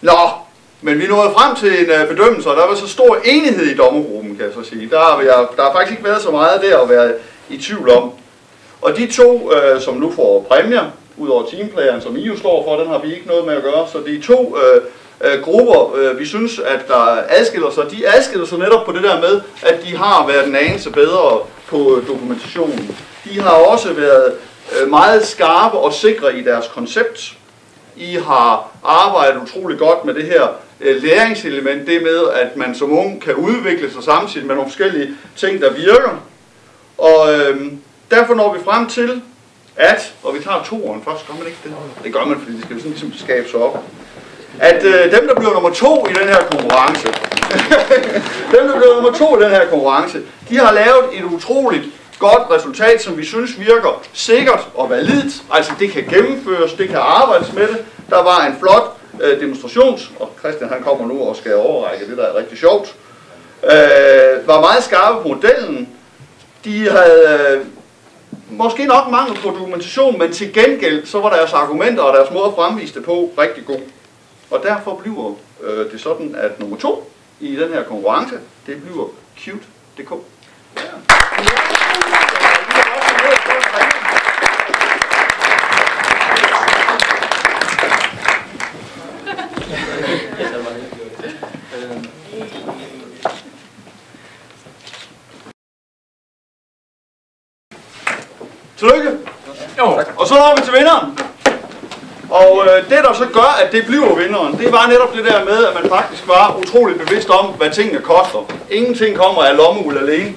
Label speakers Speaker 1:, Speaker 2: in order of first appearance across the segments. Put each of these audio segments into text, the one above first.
Speaker 1: Nå, men vi nåede frem til en bedømmelse, og der var så stor enighed i dommergruppen, kan jeg så sige. Der har faktisk ikke været så meget der at være i tvivl om. Og de to, som nu får præmier, udover teamplayeren, som I jo står for, den har vi ikke noget med at gøre. Så de to grupper, vi synes, at der adskiller sig, de adskiller sig netop på det der med, at de har været en anelse bedre på dokumentationen. De har også været meget skarpe og sikre i deres koncept. I har arbejdet utrolig godt med det her læringselement, det med, at man som ung kan udvikle sig samtidig med nogle forskellige ting, der virker. Og derfor når vi frem til, og vi tager toeren først, gør man ikke det? Det gør man, fordi det skal jo sådan ligesom skabe sig op. At dem, der bliver nummer 2 i den her konkurrence, de har lavet et utroligt godt resultat, som vi synes virker sikkert og validt. Altså det kan gennemføres, det kan arbejdes med det. Der var en flot demonstrations, og Christian han kommer nu og skal overrække det, der er rigtig sjovt. Var meget skarpe på modellen. De havde måske nok mangel på dokumentation, men til gengæld så var deres argumenter og deres måde at fremvise det på rigtig god. Og derfor bliver det sådan, at nummer 2 i den her konkurrence, det bliver Cute.dk. Ja. Tillykke! Jo. Og så når vi til vinderen. Og det der så gør, at det bliver vinderen, det var netop det der med, at man faktisk var utroligt bevidst om, hvad tingene koster. Ingenting kommer af lommeuld alene.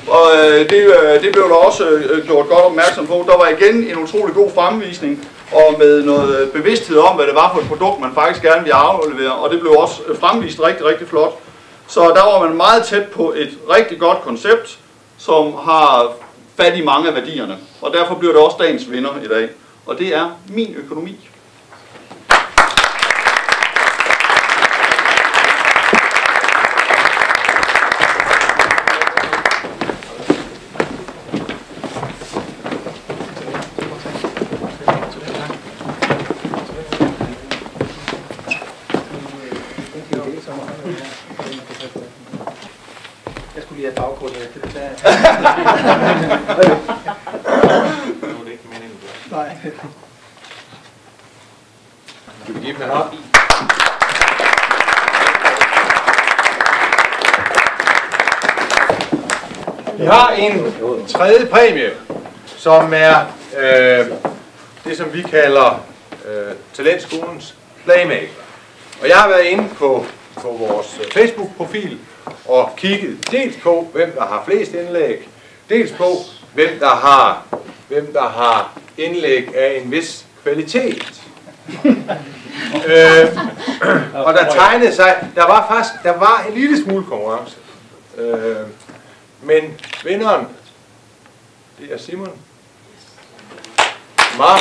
Speaker 1: Og det blev der også gjort godt opmærksom på. Der var igen en utrolig god fremvisning, og med noget bevidsthed om, hvad det var for et produkt, man faktisk gerne ville aflevere. Og det blev også fremvist rigtig, rigtig flot. Så der var man meget tæt på et rigtig godt koncept, som har fat i mange af værdierne. Og derfor bliver det også dagens vinder i dag. Og det er Min Økonomi.
Speaker 2: Jeg skulle lige have baggrundet til det der. Nu er det ikke meningen. Nej.
Speaker 3: Skal vi give dem en hånd? Vi har en tredje præmie, som er det, som vi kalder Talentskolens Playmaker. Og jeg har været inde på vores Facebook-profil og kigget dels på, hvem der har flest indlæg, dels på, hvem der har indlæg af en vis kvalitet. Og der tegnede sig, der var en lille smule konkurrence. Men vinderen, det er Simon Mark.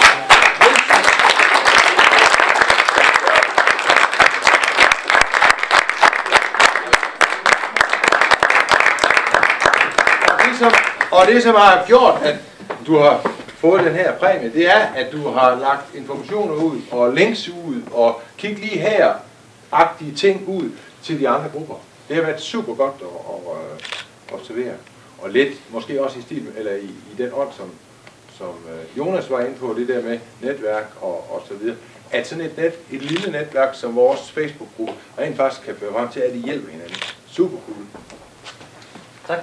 Speaker 3: Og det, som har gjort, at du har fået den her præmie, det er, at du har lagt informationer ud, og links ud, og kig lige her-agtige ting ud til de andre grupper. Det har været super godt at observere. Og lidt, måske også i stil, eller i den ånd, som Jonas var inde på, det der med netværk og så videre. At sådan et lille netværk som vores Facebook-gruppe rent faktisk kan føre frem til, at de hjælper hinanden. Super cool.
Speaker 2: Tak.